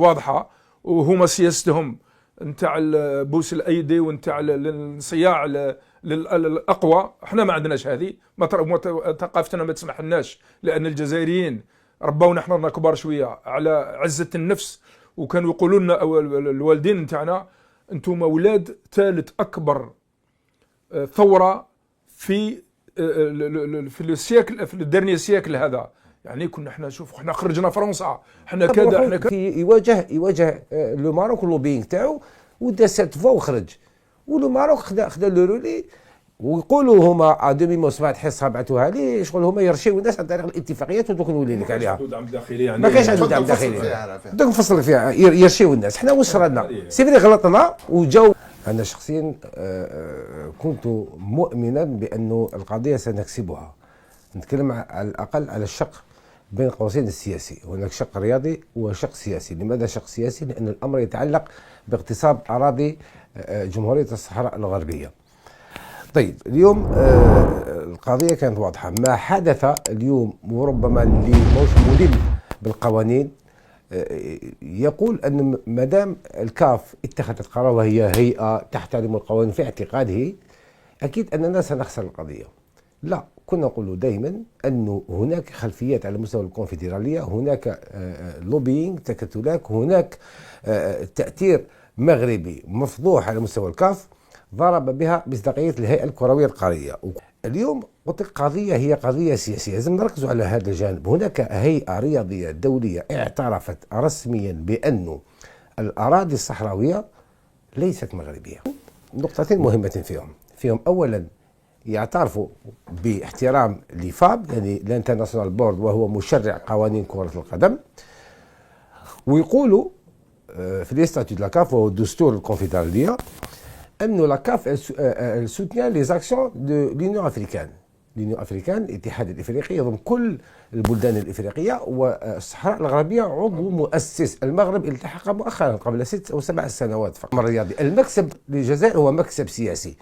واضحه، وهما سياستهم نتاع بوس الايدي ونتاع الانصياع للاقوى. احنا ما عندناش هذه، ثقافتنا ما تسمح لناش، لان الجزائريين ربونا احنا كبار شويه على عزه النفس، وكانوا يقولوا لنا الوالدين نتاعنا انتم اولاد ثالث اكبر ثوره في السياكل، في الدرني سياكل هذا. يعني كنا احنا شوف احنا خرجنا فرنسا، احنا كذا احنا كذا. يواجه لو ماروك اللوبينغ تاعو، ودا سات فوا وخرج، ولو ماروك خدا لو رولي، ويقولوا هما دومي موسمات حصه بعثوها لي شغل هما يرشيو الناس عن طريق الاتفاقيات، ودوك نولي لك عليها. ما كاينش عنده دعم داخلي، دوك نفصل فيها يرشيو الناس. حنا واش صرالنا؟ سيفري غلطنا وجاو. انا شخصيا كنت مؤمنا بانه القضيه سنكسبها. نتكلم على الاقل على الشق بين قوسين السياسي. هناك شق رياضي وشق سياسي. لماذا شق سياسي؟ لأن الأمر يتعلق باغتصاب أراضي جمهورية الصحراء الغربية. طيب اليوم القضية كانت واضحة. ما حدث اليوم وربما اللي موش ملم بالقوانين يقول أن مدام الكاف اتخذت قرار وهي هيئة تحترم القوانين في اعتقاده، أكيد أننا سنخسر القضية. لا، كنا نقول دائما أنه هناك خلفيات على مستوى الكونفدرالية، هناك لوبينج، تكتلات، هناك تأثير مغربي مفضوح على مستوى الكاف ضرب بها مصداقية الهيئة الكروية القارية. اليوم قلت لك قضية هي قضية سياسية، لازم نركزوا على هذا الجانب. هناك هيئة رياضية دولية اعترفت رسميا بأن الأراضي الصحراوية ليست مغربية. نقطتين مهمة فيهم أولا يعترفوا باحترام لفاب، يعني الانترناسيونال بورد، وهو مشرع قوانين كرة القدم، ويقولوا في الاستاتيو دو لاكاف وهو دستور الكونفدرالية أنه لاكاف سوتيان لي زاكسيون دو لونيون افريكان. لونيون افريكان الاتحاد الافريقي يضم كل البلدان الافريقيه، والصحراء الغربيه عضو مؤسس. المغرب التحق مؤخرا قبل 6 أو 7 سنوات فقط. الرياضي المكسب للجزائر هو مكسب سياسي.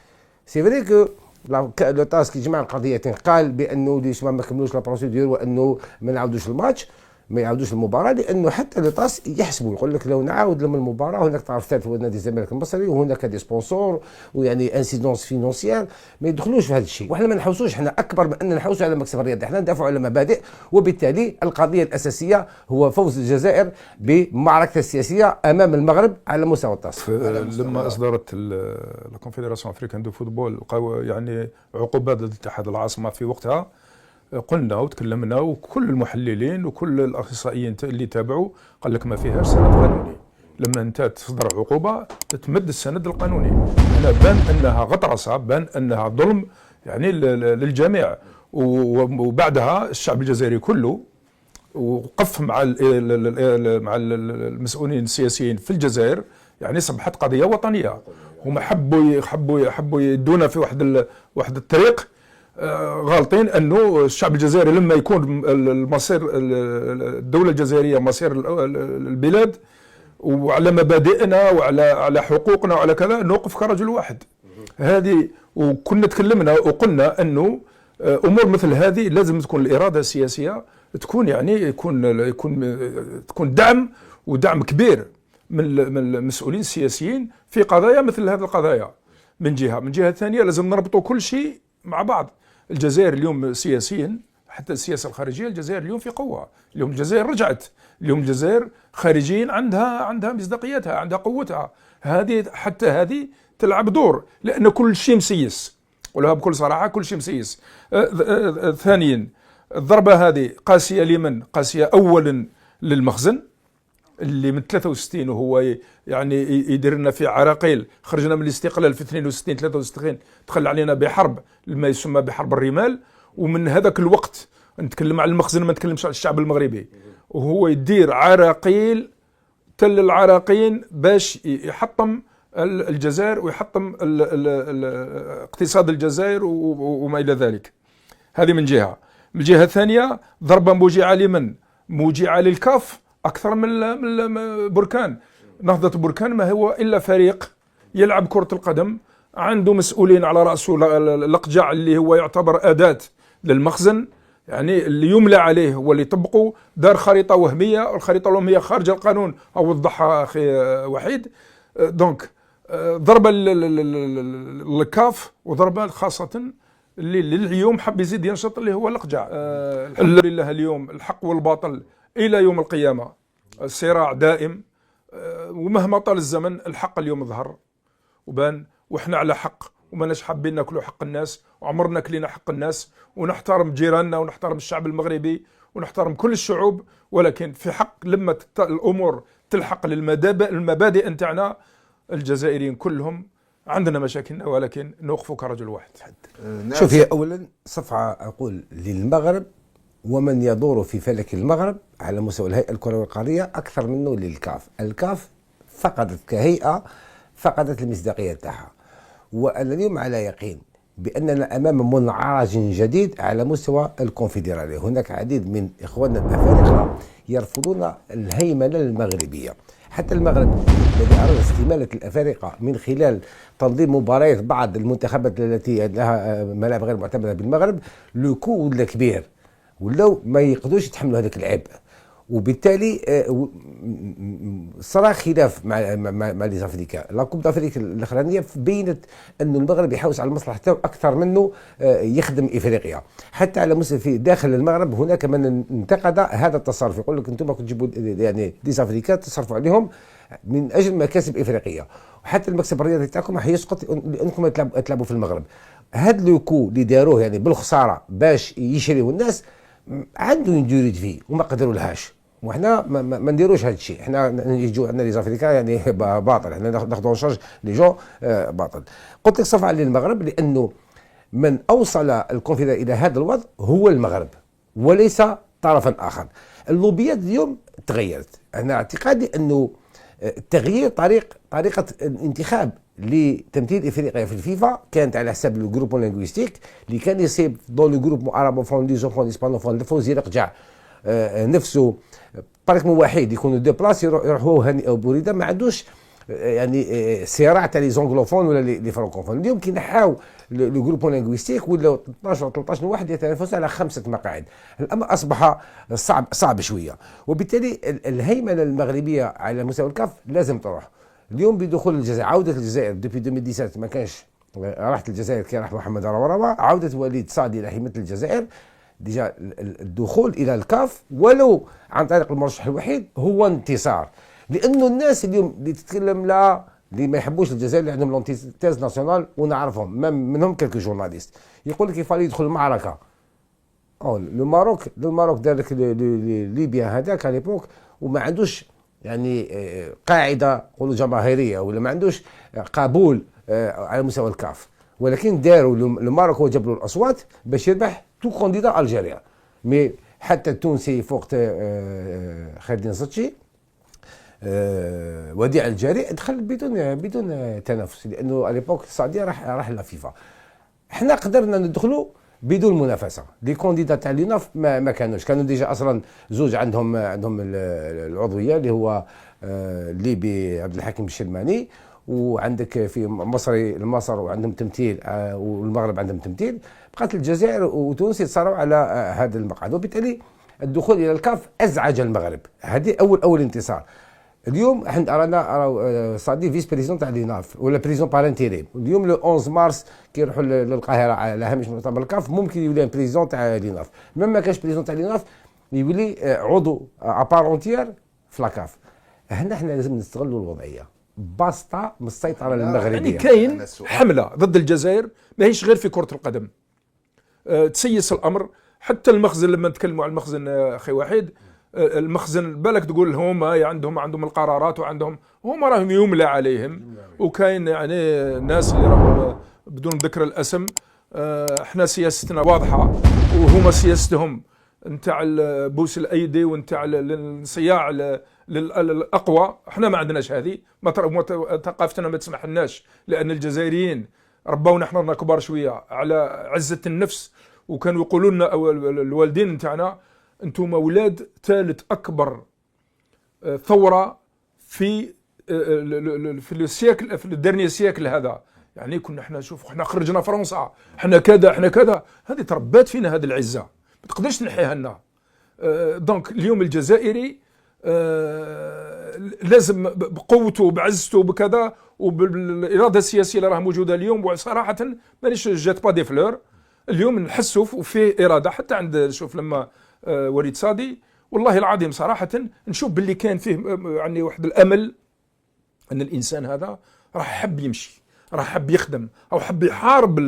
سي فري كو لو تاسك يجمع القضيتين، قال بانه ليش ما كملوش لا بروسيدور وانه ما نعاودوش الماتش، ما يعاودوش المباراه، لانه حتى لو تاس يحسبوا يقول لك لو نعاود لهم المباراه هناك طرف ثالث هو نادي الزمالك المصري، وهناك دي سبونسور ويعني انسيدونس فينونسيير، ما يدخلوش في هذا الشيء. واحنا ما نحوسوش، احنا اكبر من ان نحوسوا على مكسب الرياضي، احنا ندافعوا على مبادئ، وبالتالي القضيه الاساسيه هو فوز الجزائر بمعركه السياسيه امام المغرب على مستوى التاس. لما اصدرت الكونفدراسيون افريكان دو فوتبول يعني عقوبات ضد اتحاد العاصمه في وقتها، قلنا وتكلمنا وكل المحللين وكل الاخصائيين اللي تابعوا قال لك ما فيهاش سند قانوني. لما انت تصدر عقوبه تمد السند القانوني. هنا بان انها غطرسه، بان انها ظلم يعني للجميع. وبعدها الشعب الجزائري كله وقف مع المسؤولين السياسيين في الجزائر، يعني صبحت قضيه وطنيه. هما حبوا يدونا في واحد الطريق غالطين، انه الشعب الجزائري لما يكون المصير الدوله الجزائريه مصير البلاد وعلى مبادئنا وعلى حقوقنا وعلى كذا نوقف كرجل واحد. هذه وكنا تكلمنا وقلنا انه امور مثل هذه لازم تكون الاراده السياسيه تكون يعني تكون دعم، ودعم كبير من المسؤولين السياسيين في قضايا مثل هذه القضايا. من جهه ثانيه لازم نربطوا كل شيء مع بعض. الجزائر اليوم سياسيا حتى السياسه الخارجيه، الجزائر اليوم في قوه. اليوم الجزائر رجعت، اليوم الجزائر خارجيا عندها مصداقيتها، عندها قوتها. حتى هذه تلعب دور، لان كل شيء مسيس، ولها بكل صراحه كل شيء مسيس. ثانيا الضربه هذه قاسيه لمن؟ قاسيه اولا للمخزن اللي من 63 وهو يعني يدير لنا في عراقيل. خرجنا من الاستقلال في 62 63 دخل علينا بحرب ما يسمى بحرب الرمال، ومن هذاك الوقت نتكلم على المخزن ما نتكلمش على الشعب المغربي. وهو يدير عراقيل تل العراقين باش يحطم الجزائر ويحطم اقتصاد الجزائر وما الى ذلك. هذه من جهه. من الجهه الثانيه ضربه موجعه لمن؟ موجعه للكاف أكثر من بركان. نهضة بركان ما هو إلا فريق يلعب كرة القدم، عنده مسؤولين على رأسه الأقجع اللي هو يعتبر أداة للمخزن، يعني اللي يملى عليه هو اللي يطبقه، دار خريطة وهمية، الخريطة الوهمية خارج القانون، أو وضحها أخي وحيد. دونك ضرب الكاف، وضرب خاصة اللي اليوم حب يزيد ينشط اللي هو الإقجاع. الحمد لله اليوم الحق والباطل إلى يوم القيامة صراع دائم، ومهما طال الزمن الحق اليوم ظهر وبان، وإحنا على حق، وماناش حابين ناكلوا حق الناس، وعمرنا كلينا حق الناس، ونحترم جيراننا ونحترم الشعب المغربي ونحترم كل الشعوب، ولكن في حق لما الأمور تلحق للمبادئ نتاعنا الجزائريين كلهم عندنا مشاكلنا، ولكن نوقفوا كرجل واحد. شوف، هي أولا صفعة أقول للمغرب ومن يدور في فلك المغرب على مستوى الهيئة الكروية القارية أكثر منه للكاف. الكاف فقدت كهيئة، فقدت المصداقية تاعها، وأنا اليوم على يقين بأننا أمام منعرج جديد على مستوى الكونفدرالية. هناك عديد من إخواننا الأفارقة يرفضون الهيمنة المغربية. حتى المغرب الذي أراد استمالة الأفارقة من خلال تنظيم مباريات بعض المنتخبات التي لها ملاعب غير معتمدة بالمغرب، لوكو ولا كبير، ولاو ما يقدروش يتحملوا هذاك العبء، وبالتالي صرا خلاف مع لي زافريكا. لا كوب دافريكا الاخرانيه بينت أن المغرب يحوس على المصلحه تاعو اكثر منه يخدم افريقيا. حتى على مستوى في داخل المغرب هناك من انتقد هذا التصرف، يقول لك انتم تجيبوا يعني لي زافريكا تصرفوا عليهم من اجل مكاسب افريقيه، وحتى المكسب الرياضي تاعكم حيسقط لانكم تلعبوا في المغرب. هذا لوكو اللي داروه يعني بالخساره باش يشريوا الناس عنده يريد فيه وما قدروا لهاش، وحنا ما نديروش هذا الشيء. حنا يجوا عندنا لي زافريكا يعني باطل، حنا ناخذوا شارج لي جون باطل. قلت لك صفعه للمغرب لانه من اوصل الكونفدرالية الى هذا الوضع هو المغرب وليس طرفا اخر. اللوبيات اليوم تغيرت. انا اعتقادي انه تغيير طريقه الانتخاب لتمثيل افريقيا في الفيفا كانت على حساب الجروب لينغويستيك اللي كان يصيب دون لو جروب ارابوفون ليزوفون اسبانوفون الفوز يرجع نفسه باركم واحد يكونوا دو بلاس يروحوا هاني او بوريده، ما عندوش يعني صراع تاع لي زونغلوفون ولا لي فرانكوفون. اليوم كي نحاو لو جروب لينغويستيك ولا 12 و 13 واحد يتنافسوا على 5 مقاعد، الامر اصبح صعب شويه، وبالتالي الهيمنه المغربيه على مستوى الكاف لازم تروح. اليوم بدخول الجزائر، عوده الجزائر ديبي 2017 ما كانش راحت الجزائر كي راح محمد روا، عوده وليد صادي الى هيمنه الجزائر. ديجا الدخول الى الكاف ولو عن طريق المرشح الوحيد هو انتصار، لانه الناس اليوم اللي تتكلم لا اللي ما يحبوش الجزائر اللي عندهم لونتيتاز ناسيونال ونعرفهم منهم كلكو جورناليست يقول لك يفالي يدخل المعركه. الماروك دار لك ليبيا هذاك على ليبوك وما عندوش يعني قاعده نقولوا جماهيريه ولا ما عندوش قبول على مستوى الكاف، ولكن داروا الماروك هو جاب له الاصوات باش يربح تو كونديدا الجيريا. مي حتى التونسي فوق خير الدين زتشي وديع الجاري دخل بدون تنافس، لانه على ليبوك السعوديه راح لفيفا. احنا قدرنا ندخلوا بدون منافسه. لي كونديدا تاع ليناف ما كانوا ديجا اصلا زوج عندهم العضويه اللي هو الليبي عبد الحكيم الشلماني، وعندك في مصر وعندهم تمثيل، والمغرب عندهم تمثيل. بقات الجزائر وتونس يتصارعوا على هذا المقعد، وبالتالي الدخول الى الكاف ازعج المغرب. هذه اول انتصار. اليوم احنا رانا صادي فيس بريزون تاع ليناف ولا بريزون بارانتيري. اليوم لو 11 مارس كي يروحوا للقاهره على هامش مؤتمر الكاف ممكن يولي بريزون تاع ليناف. ما كانش بريزون تاع ليناف يولي عضو ابارونتير في لاكاف. هنا لازم نستغلوا الوضعيه باسطه من السيطره المغربيه. يعني كاين حمله ضد الجزائر ماهيش غير في كره القدم، تسيس الامر. حتى المخزن لما نتكلموا على المخزن اخي وحيد، المخزن بالك تقول هما عندهم القرارات وعندهم هما راهم يملى عليهم، وكاين يعني ناس اللي راهم بدون ذكر الاسم. احنا سياستنا واضحه وهما سياستهم نتاع بوس الايدي ونتاع الصياع للاقوى. احنا ما عندناش هذه، ثقافتنا ما تسمح لناش، لان الجزائريين ربونا احنا كبار شويه على عزه النفس، وكانوا يقولوا لنا الوالدين نتاعنا انتم اولاد ثالث اكبر ثوره في السياكل، في الدرني سياكل هذا. يعني كنا احنا شوف احنا خرجنا فرنسا، احنا كذا. هذه تربات فينا هذه العزه، ما تقدرش تنحيها لنا. دونك اليوم الجزائري لازم بقوته بعزته بكذا وبالاراده السياسيه اللي راه موجوده اليوم، وصراحه مانيش جات با دي فلور. اليوم نحسوا وفيه اراده حتى عند شوف لما وليد صادي والله العظيم صراحه نشوف باللي كان فيه يعني واحد الامل ان الانسان هذا راح حب يمشي، راح حب يخدم او حب يحارب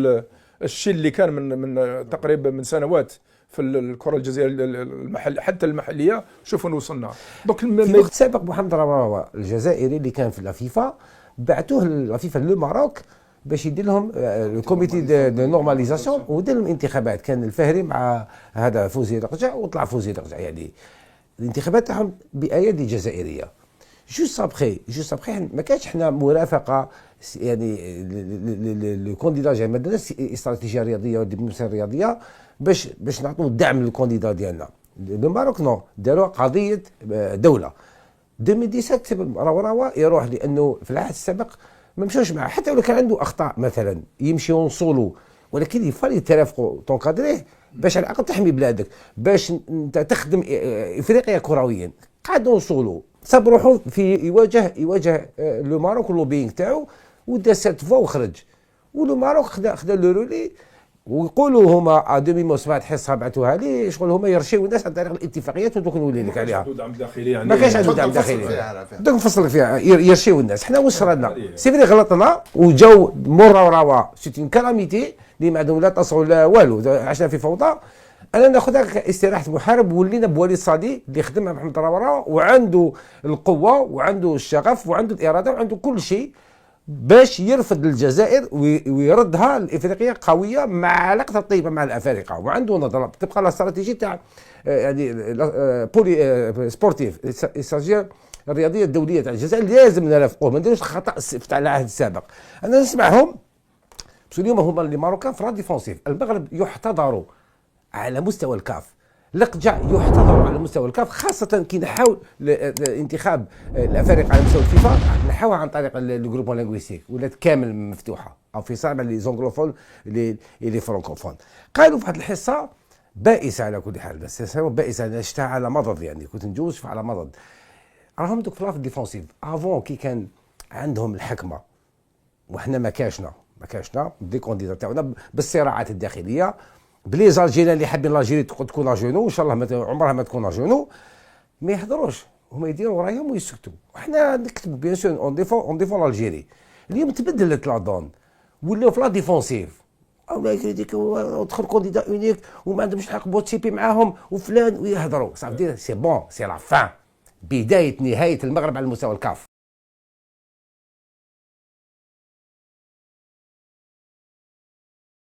الشيء اللي كان من تقريبا من سنوات في الكره الجزائريه المحل حتى المحليه. شوفوا وصلنا. دونك في وقت سابق محمد رواوة الجزائري اللي كان في الفيفا بعثوه للفيفا للماروك باش يدير لهم الكوميتي دو نورماليزاسيون ودير لهم انتخابات. كان الفهري مع هذا فوزي رقجع وطلع فوزي رقجع، يعني الانتخابات تاعهم بايادي جزائريه. جوست ابخي ما كانش حنا مرافقه يعني الكونديدا جاي ما درناش استراتيجيه رياضيه ولا دبلوماسيه رياضيه باش نعطوا الدعم للكونديدا ديالنا. الماروك نو داروها قضيه دوله. 2017 رواوة يروح لانه في العهد السابق ما مشوش معاه، حتى لو كان عنده اخطاء مثلا يمشيو نصولو، ولكن يفضل ترافقوا تنقدريه باش على الاقل تحمي بلادك، باش انت تخدم افريقيا كرويا. قعدوا نصولو صاب روحو في يواجه لو ماروك اللوبينغ تاعو ودا سات فوا وخرج. ولو ماروك خدا لو رولي ويقولوا هما ادمي موسمات حصه بعثوها لي شغل هما يرشيو الناس عن طريق الاتفاقيات ودوك نولي لك عليها. ما كانش عنده دعم داخلي، دوك نفصل فيها يرشيو الناس. حنا واش صرالنا سيفري غلطنا وجاو مرة وروا سيتين كلاميتي اللي ما عندهم لا تصعوا لا والو، عشنا في فوضى. انا ناخذها كاستراحه محارب، ولينا بوليد صادي اللي خدم مع محمد رواوة وعنده القوه وعنده الشغف وعنده الاراده وعنده كل شيء باش يرفض الجزائر ويردها لافريقيا قويه مع علاقتها الطيبه مع الافارقه. وعنده نظره تبقى الاستراتيجيه تاع يعني بولي سبورتيف الاستراتيجيه الرياضيه الدوليه تاع الجزائر لازم نرافقوه، ما نديروش الخطا تاع العهد السابق. انا نسمعهم بس اليوم هما اللي ماروكان فرا ديفونسيف. المغرب يحتضروا على مستوى الكاف، لقجع يحتضروا على مستوى الكاف، خاصة كي نحاول انتخاب الافارقه على مستوى الفيفا نحاولها عن طريق الجروب لينغويستيك ولات كامل مفتوحه او في صالح لي زونغلوفون لي فرانكوفون. قالوا في واحد الحصه بائسه على كل حال، بس بائسه انا شفتها على مضض، يعني كنت نجوز على مضض. راهم دوك في ديفونسيف افون كي كان عندهم الحكمه وحنا ما كاشنا دي كونديدا تاعنا بالصراعات الداخليه بلي زالجيريان اللي حابين لاجيري تكون اجونو، ان شاء الله عمرها ما تكون اجونو، ما يهضروش هما يديروا رايهم ويسكتوا. وحنا نكتب بيان سور اون ديفون الجيري. اليوم تبدلت لا دون ولاو في لا ديفونسيف او لا يكريتيك ودخل كونديدا اونيك وما عندهمش الحق بوتسيبي معاهم وفلان ويهضروا. صافي سي بون سي لا فان، بدايه نهايه المغرب على مستوى الكاف.